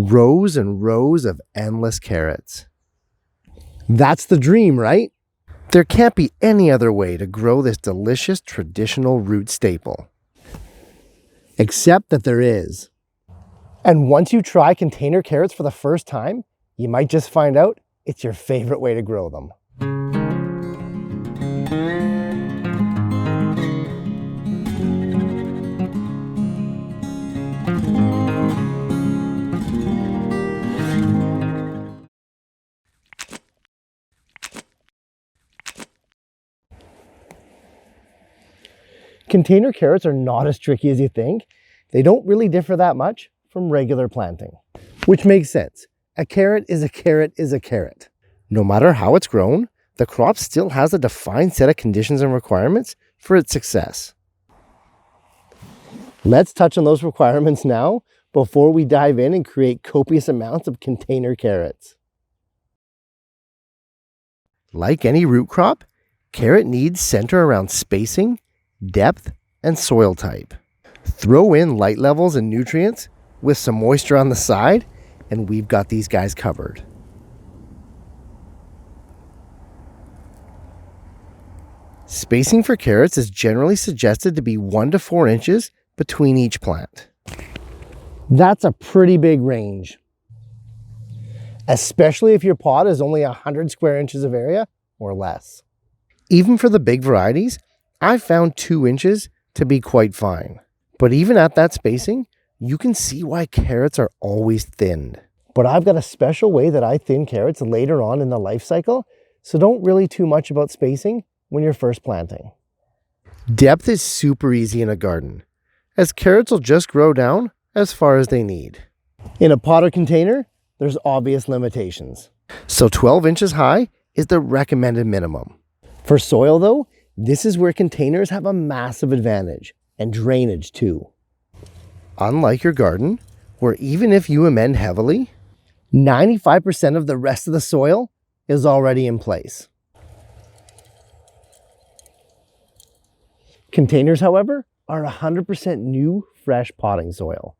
Rows and rows of endless carrots. That's the dream, right? There can't be any other way to grow this delicious traditional root staple. Except that there is. And once you try container carrots for the first time, you might just find out it's your favorite way to grow them. Container carrots are not as tricky as you think. They don't really differ that much from regular planting, which makes sense. A carrot is a carrot is a carrot. No matter how it's grown, the crop still has a defined set of conditions and requirements for its success. Let's touch on those requirements now before we dive in and create copious amounts of container carrots. Like any root crop, carrot needs center around spacing, depth, and soil type. Throw in light levels and nutrients with some moisture on the side, and we've got these guys covered. Spacing for carrots is generally suggested to be 1 to 4 inches between each plant. That's a pretty big range, especially if your pot is only 100 square inches of area or less. Even for the big varieties, I've found 2 inches to be quite fine. But even at that spacing, you can see why carrots are always thinned. But I've got a special way that I thin carrots later on in the life cycle, so don't really too much about spacing when you're first planting. Depth is super easy in a garden, as carrots will just grow down as far as they need. In a pot or container, there's obvious limitations. So 12 inches high is the recommended minimum. For soil though, this is where containers have a massive advantage, and drainage too. Unlike your garden, where even if you amend heavily, 95% of the rest of the soil is already in place. Containers, however, are 100% new, fresh potting soil.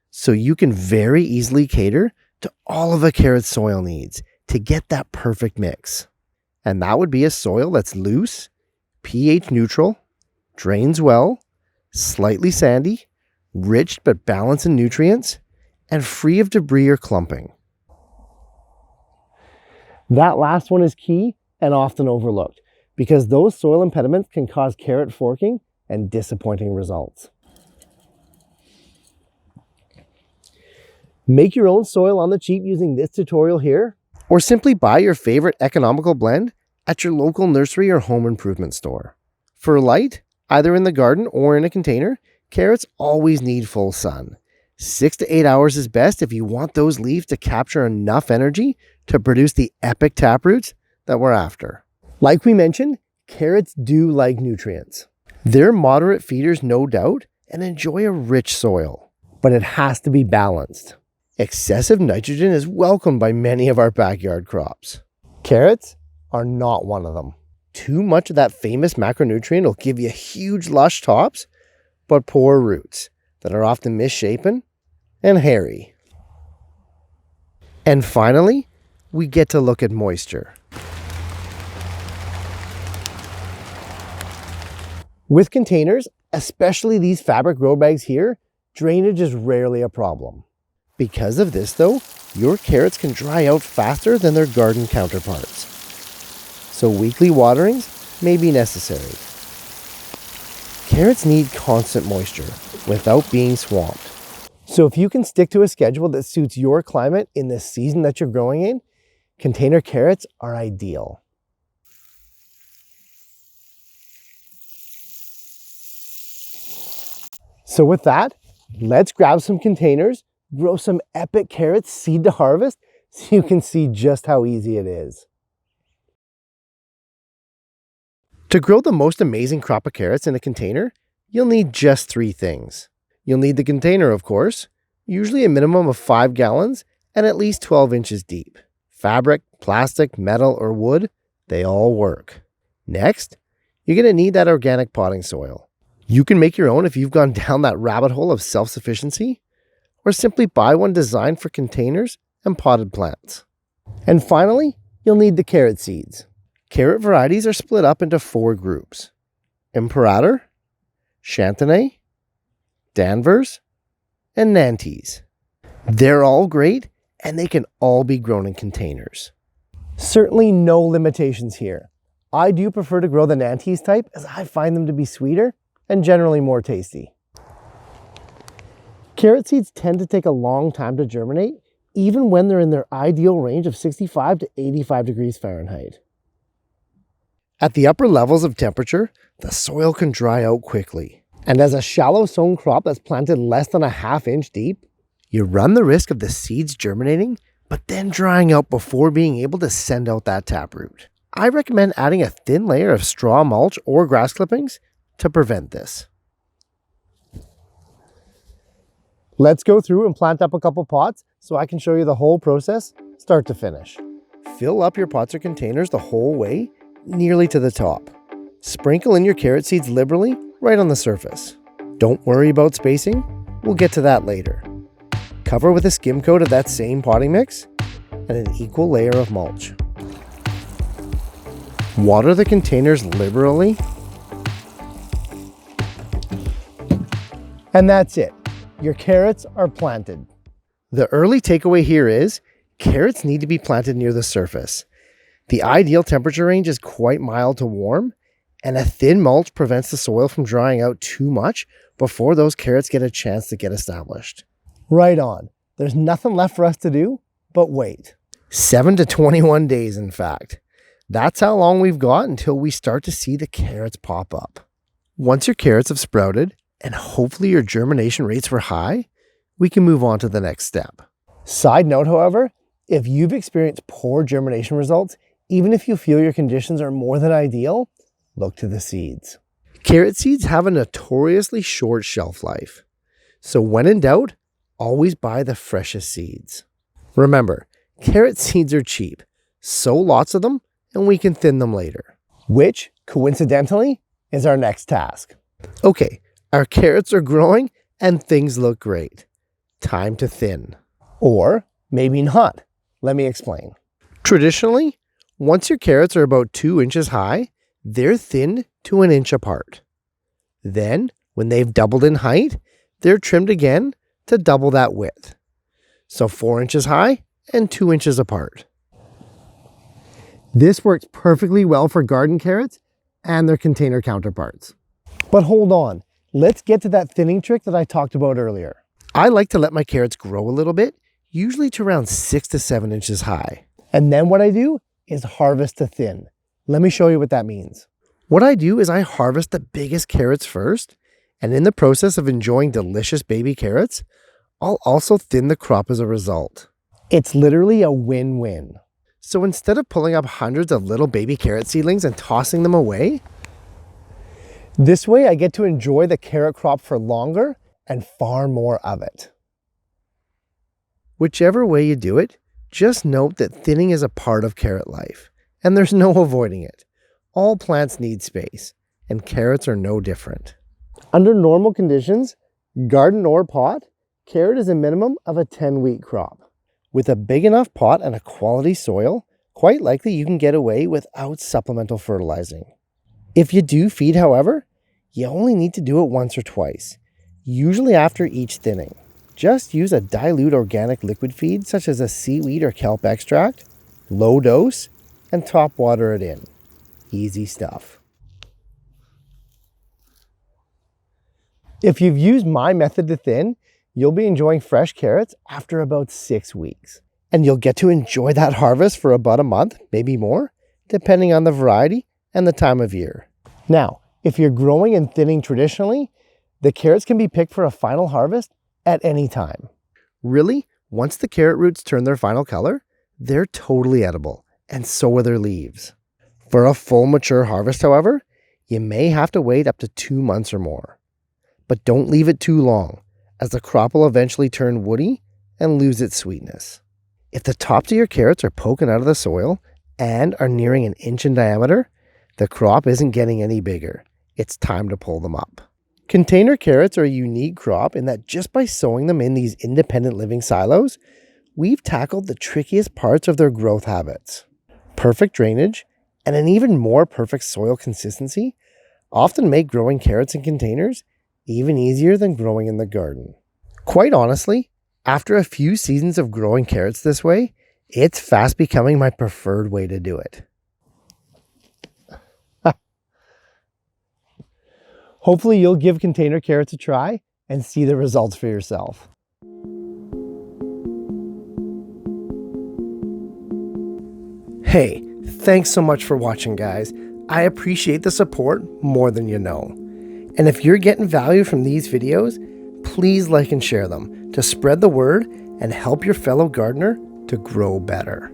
So you can very easily cater to all of a carrot's soil needs to get that perfect mix. And that would be a soil that's loose, pH neutral, drains well, slightly sandy, rich but balanced in nutrients, and free of debris or clumping. That last one is key and often overlooked because those soil impediments can cause carrot forking and disappointing results. Make your own soil on the cheap using this tutorial here, or simply buy your favorite economical blend at your local nursery or home improvement store. For light, either in the garden or in a container, carrots always need full sun. 6 to 8 hours is best if you want those leaves to capture enough energy to produce the epic taproots that we're after. Like we mentioned, carrots do like nutrients. They're moderate feeders, no doubt, and enjoy a rich soil, but it has to be balanced. Excessive nitrogen is welcomed by many of our backyard crops. Carrots are not one of them. Too much of that famous macronutrient will give you huge lush tops, but poor roots that are often misshapen and hairy. And finally, we get to look at moisture. With containers, especially these fabric grow bags here, drainage is rarely a problem. Because of this though, your carrots can dry out faster than their garden counterparts. So weekly waterings may be necessary. Carrots need constant moisture without being swamped. So if you can stick to a schedule that suits your climate in the season that you're growing in, container carrots are ideal. So with that, let's grab some containers, grow some epic carrots seed to harvest so you can see just how easy it is. To grow the most amazing crop of carrots in a container, you'll need just 3 things. You'll need the container, of course, usually a minimum of 5 gallons and at least 12 inches deep. Fabric, plastic, metal, or wood, they all work. Next, you're going to need that organic potting soil. You can make your own if you've gone down that rabbit hole of self-sufficiency, or simply buy one designed for containers and potted plants. And finally, you'll need the carrot seeds. Carrot varieties are split up into 4 groups: Imperator, Chantenay, Danvers, and Nantes. They're all great, and they can all be grown in containers. Certainly no limitations here. I do prefer to grow the Nantes type as I find them to be sweeter and generally more tasty. Carrot seeds tend to take a long time to germinate, even when they're in their ideal range of 65 to 85 degrees Fahrenheit. At the upper levels of temperature, the soil can dry out quickly. And as a shallow sown crop that's planted less than a ½ inch deep, you run the risk of the seeds germinating, but then drying out before being able to send out that taproot. I recommend adding a thin layer of straw mulch or grass clippings to prevent this. Let's go through and plant up a couple pots so I can show you the whole process, start to finish. Fill up your pots or containers the whole way, nearly to the top. Sprinkle in your carrot seeds liberally right on the surface. Don't worry about spacing, we'll get to that later. Cover with a skim coat of that same potting mix and an equal layer of mulch. Water the containers liberally. And that's it. Your carrots are planted. The early takeaway here is carrots need to be planted near the surface. The ideal temperature range is quite mild to warm, and a thin mulch prevents the soil from drying out too much before those carrots get a chance to get established. Right on. There's nothing left for us to do but wait. 7 to 21 days, in fact. That's how long we've got until we start to see the carrots pop up. Once your carrots have sprouted, and hopefully your germination rates were high, we can move on to the next step. Side note, however, if you've experienced poor germination results, even if you feel your conditions are more than ideal, look to the seeds. Carrot seeds have a notoriously short shelf life. So when in doubt, always buy the freshest seeds. Remember, carrot seeds are cheap. Sow lots of them and we can thin them later. Which, coincidentally, is our next task. Okay, our carrots are growing and things look great. Time to thin. Or maybe not. Let me explain. Traditionally, once your carrots are about 2 inches high, they're thinned to 1 inch apart. Then, when they've doubled in height, they're trimmed again to double that width. So 4 inches high and 2 inches apart. This works perfectly well for garden carrots and their container counterparts. But hold on, let's get to that thinning trick that I talked about earlier. I like to let my carrots grow a little bit, usually to around 6 to 7 inches high. And then what I do is harvest to thin. Let me show you what that means. What I do is I harvest the biggest carrots first, and in the process of enjoying delicious baby carrots, I'll also thin the crop as a result. It's literally a win-win. So instead of pulling up hundreds of little baby carrot seedlings and tossing them away, this way I get to enjoy the carrot crop for longer and far more of it. Whichever way you do it, just note that thinning is a part of carrot life, and there's no avoiding it. All plants need space, and carrots are no different. Under normal conditions, garden or pot, carrot is a minimum of a 10-week crop. With a big enough pot and a quality soil, quite likely you can get away without supplemental fertilizing. If you do feed, however, you only need to do it once or twice, usually after each thinning. Just use a dilute organic liquid feed such as a seaweed or kelp extract, low dose, and top water it in. Easy stuff. If you've used my method to thin, you'll be enjoying fresh carrots after about 6 weeks. And you'll get to enjoy that harvest for about a month, maybe more, depending on the variety and the time of year. Now, if you're growing and thinning traditionally, the carrots can be picked for a final harvest at any time. Really, once the carrot roots turn their final color, they're totally edible, and so are their leaves. For a full mature harvest, however, you may have to wait up to 2 months or more. But don't leave it too long, as the crop will eventually turn woody and lose its sweetness. If the tops of your carrots are poking out of the soil and are nearing 1 inch in diameter, the crop isn't getting any bigger. It's time to pull them up. Container carrots are a unique crop in that just by sowing them in these independent living silos, we've tackled the trickiest parts of their growth habits. Perfect drainage and an even more perfect soil consistency often make growing carrots in containers even easier than growing in the garden. Quite honestly, after a few seasons of growing carrots this way, it's fast becoming my preferred way to do it. Hopefully you'll give container carrots a try and see the results for yourself. Hey, thanks so much for watching, guys. I appreciate the support more than you know. And if you're getting value from these videos, please like and share them to spread the word and help your fellow gardener to grow better.